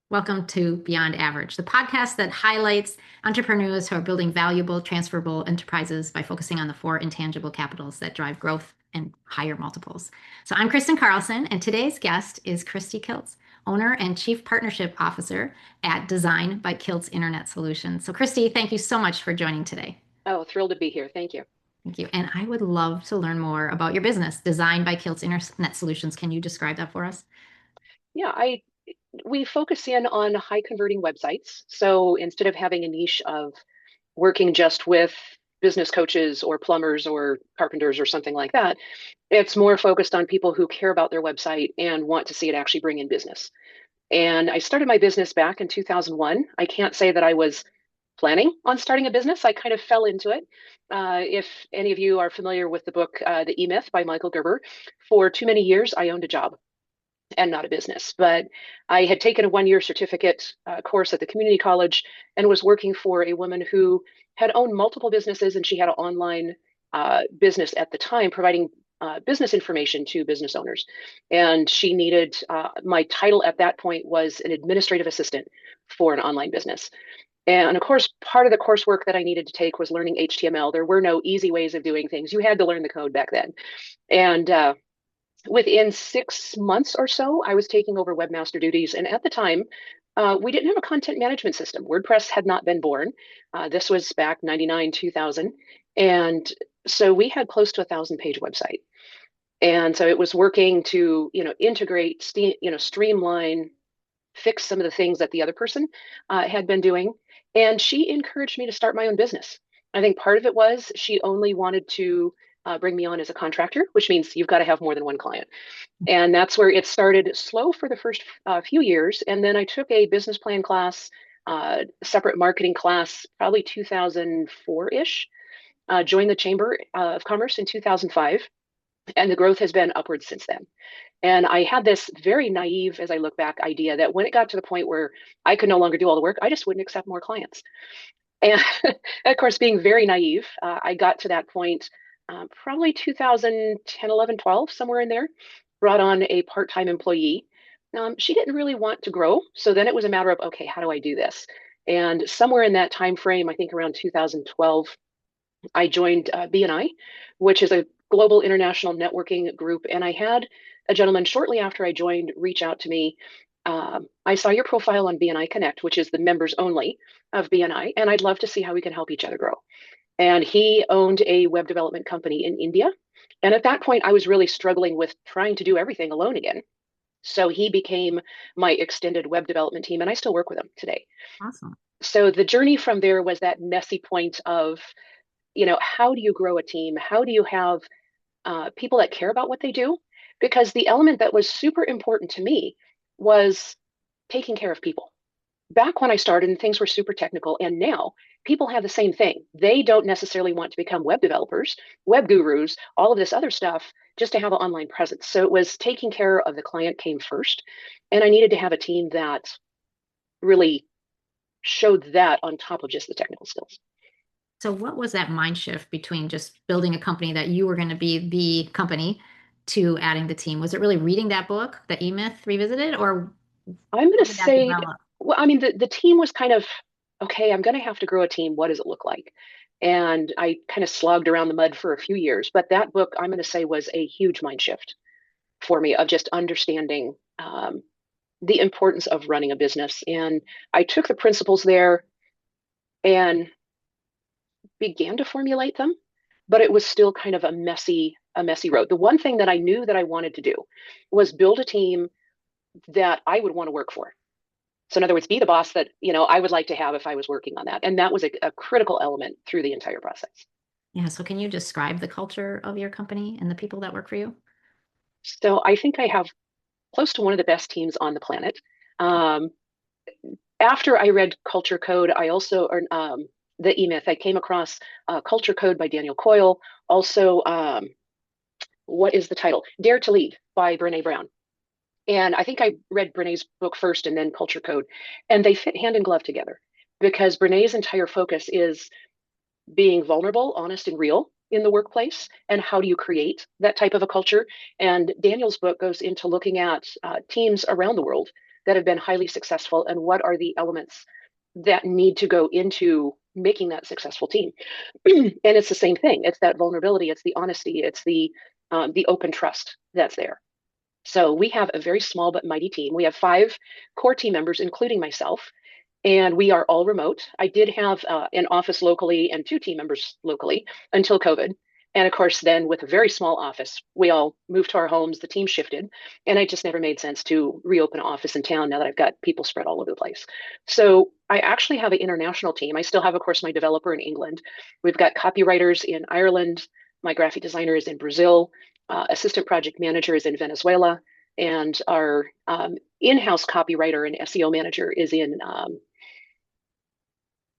Welcome to Beyond Average, the podcast that highlights entrepreneurs who are building valuable, transferable enterprises by focusing on the four intangible capitals that drive growth and higher multiples. So I'm Kristin Carlson, and today's guest is Christy Kiltz, owner and chief partnership officer at Design by Kiltz Internet Solutions. So Christy, thank you so much for joining today. Oh, thrilled to be here. Thank you. Thank you. And I would love to learn more about your business, Design by Kiltz Internet Solutions. Can you describe that for us? Yeah, I we focus in on high converting websites. So instead of having a niche of working just with business coaches or plumbers or carpenters or something like that, it's more focused on people who care about their website and want to see it actually bring in business. And I started my business back in 2001. I can't say that I was planning on starting a business. I kind of fell into it. If any of you are familiar with the book, The E-Myth by Michael Gerber, for too many years, I owned a job and not a business. But I had taken a 1 year certificate course at the community college and was working for a woman who had owned multiple businesses, and she had an online business at the time providing business information to business owners. And she needed, my title at that point was an administrative assistant for an online business. And of course, part of the coursework that I needed to take was learning HTML. There were no easy ways of doing things. You had to learn the code back then. And within 6 months or so, I was taking over webmaster duties. And at the time, we didn't have a content management system. WordPress had not been born. This was back 99, 2000. And so we had close to 1,000-page website. And so it was working to, integrate, streamline, fix some of the things that the other person had been doing. And she encouraged me to start my own business. I think part of it was she only wanted to bring me on as a contractor, which means you've got to have more than one client. And that's where it started slow for the first few years. And then I took a business plan class, separate marketing class, probably 2004-ish, joined the Chamber of Commerce in 2005. And the growth has been upwards since then. And I had this very naive, as I look back, idea that when it got to the point where I could no longer do all the work, I just wouldn't accept more clients. And of course, being very naive, I got to that point probably 2010, 11, 12, somewhere in there, brought on a part-time employee. She didn't really want to grow. So then it was a matter of, okay, how do I do this? And somewhere in that time frame, I think around 2012, I joined BNI, which is a global international networking group. And I had a gentleman shortly after I joined reach out to me. I saw your profile on BNI Connect, which is the members only of BNI, and I'd love to see how we can help each other grow. And he owned a web development company in India. And at that point, I was really struggling with trying to do everything alone again. So he became my extended web development team, and I still work with him today. Awesome. So the journey from there was that messy point of, how do you grow a team? How do you have people that care about what they do? Because the element that was super important to me was taking care of people. Back when I started, and things were super technical, and now people have the same thing. They don't necessarily want to become web developers, web gurus, all of this other stuff just to have an online presence. So it was taking care of the client came first. And I needed to have a team that really showed that on top of just the technical skills. So what was that mind shift between just building a company that you were going to be the company to adding the team? Was it really reading that book, The E-Myth Revisited, or I'm going how to did that say, develop? well, I mean, the team was kind of, okay, I'm going to have to grow a team. What does it look like? And I kind of slogged around the mud for a few years. But that book, I'm going to say, was a huge mind shift for me of just understanding the importance of running a business. And I took the principles there and began to formulate them, but it was still kind of a messy road. The one thing that I knew that I wanted to do was build a team that I would want to work for. So in other words, be the boss that, I would like to have if I was working on that. And that was a critical element through the entire process. Yeah, so can you describe the culture of your company and the people that work for you? So I think I have close to one of the best teams on the planet. Um, After I read Culture Code, I also, or the E-Myth, I came across Culture Code by Daniel Coyle. Also, what is the title? Dare to Lead by Brene Brown. And I think I read Brene's book first and then Culture Code, and they fit hand in glove together because Brene's entire focus is being vulnerable, honest, and real in the workplace. And how do you create that type of a culture? And Daniel's book goes into looking at teams around the world that have been highly successful, and what are the elements that need to go into making that successful team. And it's the same thing. It's that vulnerability, it's the honesty, it's the open trust that's there. So we have a very small but mighty team. We have 5 core team members, including myself, and we are all remote. I did have an office locally and 2 team members locally until COVID. And of course, then with a very small office, we all moved to our homes, the team shifted, and it just never made sense to reopen an office in town now that I've got people spread all over the place. So I actually have an international team. I still have, of course, my developer in England. We've got copywriters in Ireland. My graphic designer is in Brazil. Assistant project manager is in Venezuela. And our in-house copywriter and SEO manager is in,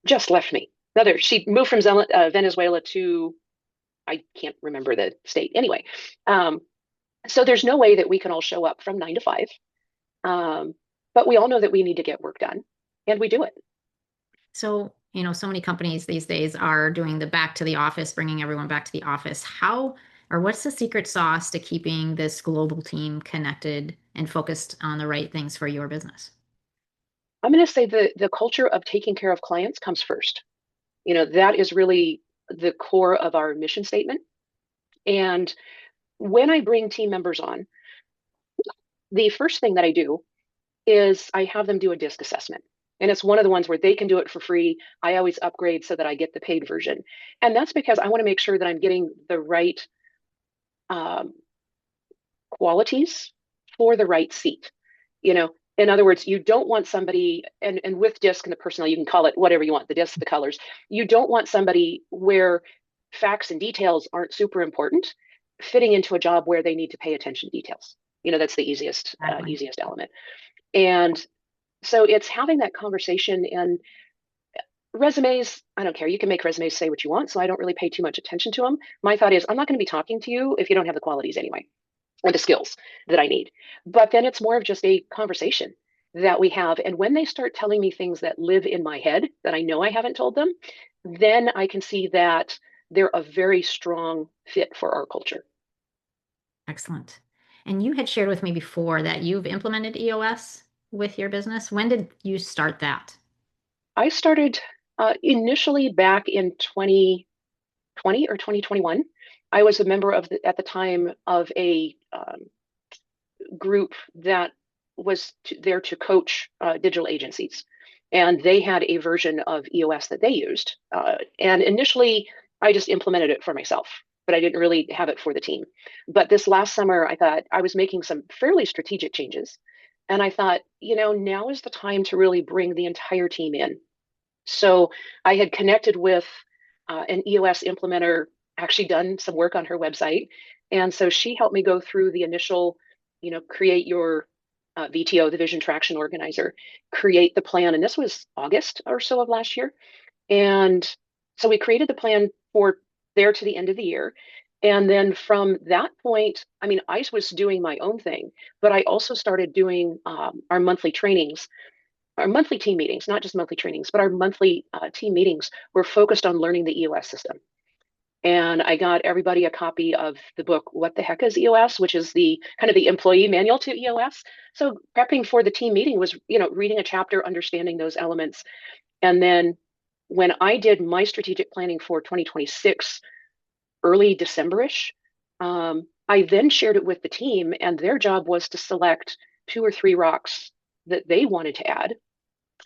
just left me. She moved from Venezuela to, I can't remember the state. Anyway, so there's no way that we can all show up from 9 to 5. But we all know that we need to get work done, and we do it. So, so many companies these days are doing the back to the office, bringing everyone back to the office. What's the secret sauce to keeping this global team connected and focused on the right things for your business? I'm going to say the culture of taking care of clients comes first. That is really the core of our mission statement. And when I bring team members on, the first thing that I do is I have them do a DISC assessment. And it's one of the ones where they can do it for free. I always upgrade so that I get the paid version. And that's because I want to make sure that I'm getting the right qualities for the right seat. In other words, you don't want somebody, and with DISC and the personnel, you can call it whatever you want, the DISC, the colors. You don't want somebody where facts and details aren't super important, fitting into a job where they need to pay attention to details. That's the easiest element. And so it's having that conversation. And resumes, I don't care. You can make resumes say what you want, so I don't really pay too much attention to them. My thought is, I'm not going to be talking to you if you don't have the qualities anyway, or the skills that I need. But then it's more of just a conversation that we have. And when they start telling me things that live in my head that I know I haven't told them, then I can see that they're a very strong fit for our culture. Excellent. And you had shared with me before that you've implemented EOS with your business. When did you start that? I started initially back in 2020 or 2021. I was a member at the time of a group that was there to coach digital agencies. And they had a version of EOS that they used. And initially, I just implemented it for myself, but I didn't really have it for the team. But this last summer, I thought I was making some fairly strategic changes. And I thought, now is the time to really bring the entire team in. So I had connected with an EOS implementer, actually done some work on her website. And so she helped me go through the initial, create your VTO, the Vision Traction Organizer, create the plan. And this was August or so of last year. And so we created the plan for there to the end of the year. And then from that point, I was doing my own thing, but I also started doing our monthly trainings, our monthly team meetings, not just monthly trainings, but our monthly team meetings were focused on learning the EOS system. And I got everybody a copy of the book, What the Heck is EOS, which is the kind of the employee manual to EOS. So prepping for the team meeting was, reading a chapter, understanding those elements. And then when I did my strategic planning for 2026, early December-ish, I then shared it with the team, and their job was to select 2 or 3 rocks that they wanted to add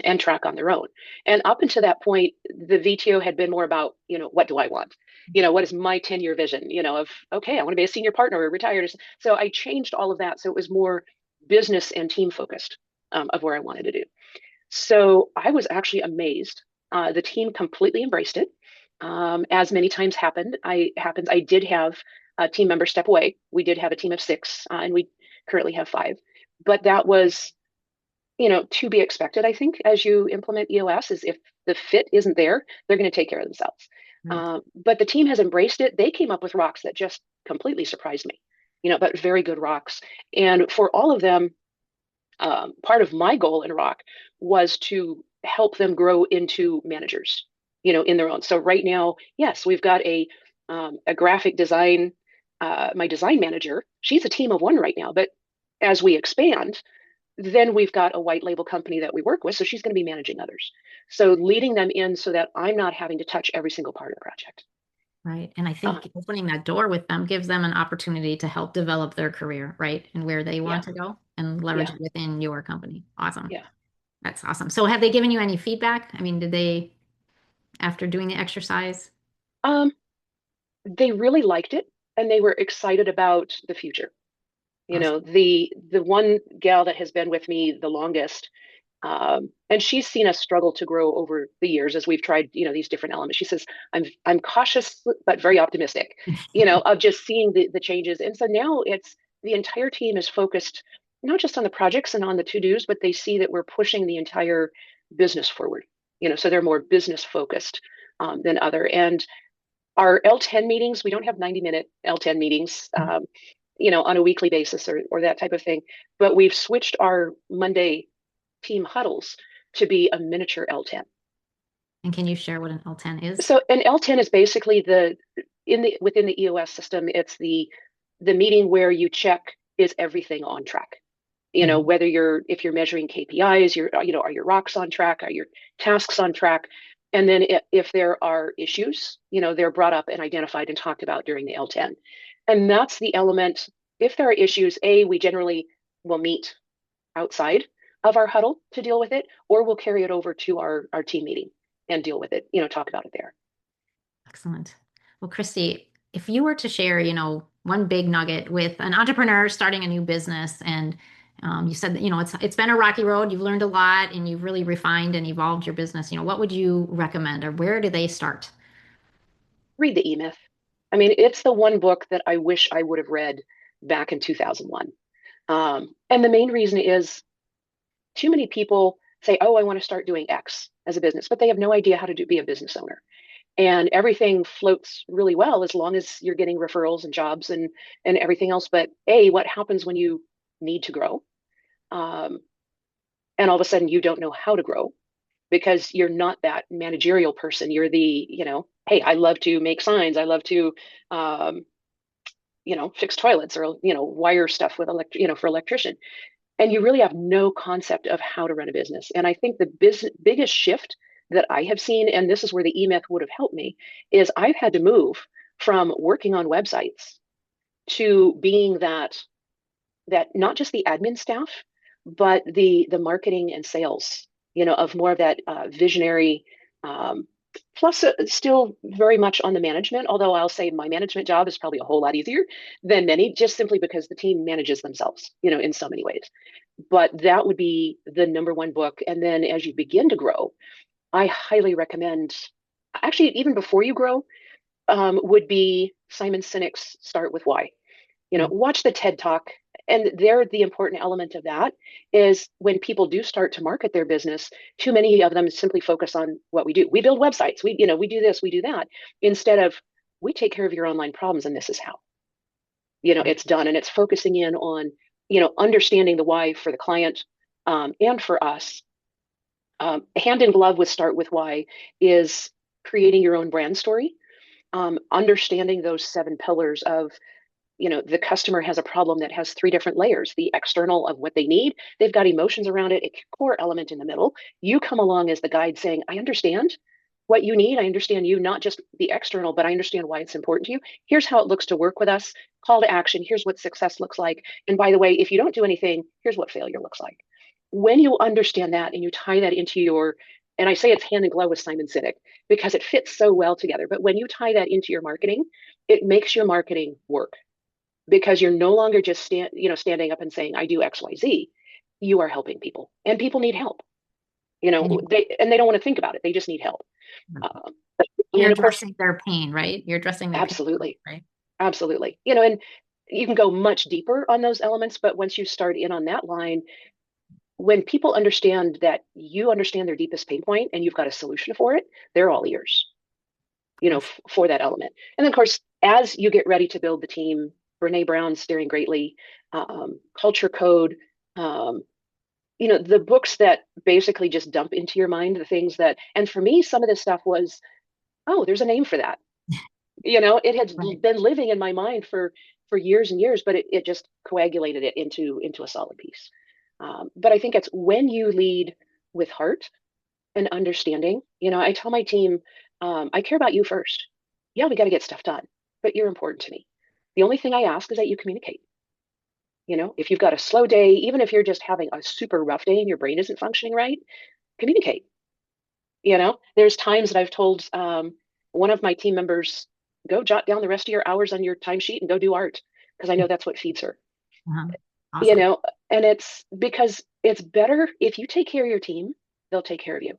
and track on their own. And up until that point, the VTO had been more about, what do I want? What is my 10-year vision, of, okay, I want to be a senior partner or retired. So I changed all of that. So it was more business and team focused of where I wanted to do. So I was actually amazed. The team completely embraced it. As many times happens, I did have a team member step away. We did have a team of 6, and we currently have 5. But that was, to be expected, I think, as you implement EOS, is if the fit isn't there, they're going to take care of themselves. Right. But the team has embraced it. They came up with rocks that just completely surprised me, but very good rocks. And for all of them, part of my goal in Rock was to help them grow into managers, in their own. So right now, yes, we've got a graphic design, my design manager. She's a team of 1 right now, but as we expand, then we've got a white label company that we work with. So she's going to be managing others. So leading them in so that I'm not having to touch every single part of the project. Right. And I Uh, think opening that door with them gives them an opportunity to help develop their career, right? And where they yeah, want to go and leverage yeah, it within your company. Awesome. yeah. That's awesome. So have they given you any feedback? I mean, did they, after doing the exercise? Um, they really liked it and they were excited about the future. You Awesome. know, the one gal that has been with me the longest, and she's seen us struggle to grow over the years as we've tried, these different elements. She says, I'm cautious but very optimistic, of just seeing the changes. And so now it's the entire team is focused not just on the projects and on the to-dos, but they see that we're pushing the entire business forward. So they're more business focused than other. And our L10 meetings, we don't have 90-minute L10 meetings, on a weekly basis or that type of thing, but we've switched our Monday team huddles to be a miniature L10. And can you share what an L10 is? So an L10 is basically within the EOS system, it's the meeting where you check, is everything on track? Mhm. Whether if you're measuring KPIs, are your rocks on track? Are your tasks on track? And then if there are issues, they're brought up and identified and talked about during the L10. And that's the element. If there are issues, we generally will meet outside of our huddle to deal with it, or we'll carry it over to our team meeting and deal with it, talk about it there. Excellent. Well, Christy, if you were to share, one big nugget with an entrepreneur starting a new business, and you said that, it's been a rocky road, you've learned a lot, and you've really refined and evolved your business, what would you recommend, or where do they start? Read the E-Myth. I mean, it's the one book that I wish I would have read back in 2001. And the main reason is too many people say, oh, I want to start doing X as a business, but they have no idea how to be a business owner. And everything floats really well as long as you're getting referrals and jobs and everything else. But what happens when you need to grow? Um, and all of a sudden you don't know how to grow because you're not that managerial person. You're hey, I love to make signs. I love to, um, fix toilets or, wire stuff with for electrician. And you really have no concept of how to run a business. And I think the biggest shift that I have seen, and this is where the E-Myth would have helped me, is I've had to move from working on websites to being that not just the admin staff, but the marketing and sales, of more of that visionary, plus still very much on the management, although I'll say my management job is probably a whole lot easier than many, just simply because the team manages themselves, in so many ways. But that would be the number one book. And then as you begin to grow, I highly recommend, actually, even before you grow, would be Simon Sinek's Start with Why. Watch the TED Talk. And there, the important element of that is when people do start to market their business, too many of them simply focus on what we do. We build websites. We do this, we do that, instead of we take care of your online problems, and this is how. It's done, and it's focusing in on understanding the why for the client, and for us. Hand in glove with Start with Why is creating your own brand story, understanding those 7 pillars of the customer has a problem that has 3 different layers: the external of what they need, they've got emotions around it, a core element in the middle. You come along as the guide saying, I understand what you need. I understand you, not just the external, but I understand why it's important to you. Here's how it looks to work with us. Call to action. Here's what success looks like. And by the way, if you don't do anything, here's what failure looks like. When you understand that and you tie that into and I say it's hand in glove with Simon Sinek because it fits so well together. But when you tie that into your marketing, it makes your marketing work because you're no longer just standing up and saying, I do X, Y, Z. You are helping people, and people need help. And They don't want to think about it. They just need help. Uh, and you're then of course, addressing their pain, right? You're addressing their pain, absolutely, right? absolutely. And you can go much deeper on those elements, but once you start in on that line, when people understand that you understand their deepest pain point and you've got a solution for it, they're all ears, Awesome. for that element. And then of course, as you get ready to build the team, Brene Brown, Steering Greatly, Culture Code, um, the books that basically just dump into your mind the things that, and for me, some of this stuff was, oh, there's a name for that. It had Right. been living in my mind for years and years, but it just coagulated it into a solid piece. But I think it's when you lead with heart and understanding. I tell my team, I care about you first. Yeah, we got to get stuff done, but you're important to me. The only thing I ask is that you communicate. If you've got a slow day, even if you're just having a super rough day and your brain isn't functioning right, communicate. There's times that I've told one of my team members, go jot down the rest of your hours on your timesheet and go do art because I know that's what feeds her. Uh-huh. You Awesome. know, and it's because it's better if you take care of your team, they'll take care of you.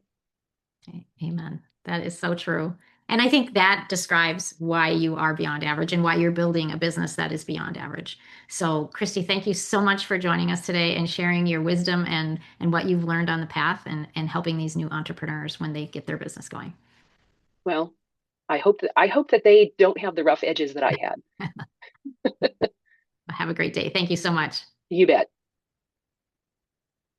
Okay. Amen. That is so true. And I think that describes why you are beyond average and why you're building a business that is beyond average. So, Christy, thank you so much for joining us today and sharing your wisdom and what you've learned on the path and helping these new entrepreneurs when they get their business going. Well, I hope that they don't have the rough edges that I had. Have a great day. Thank you so much. You bet.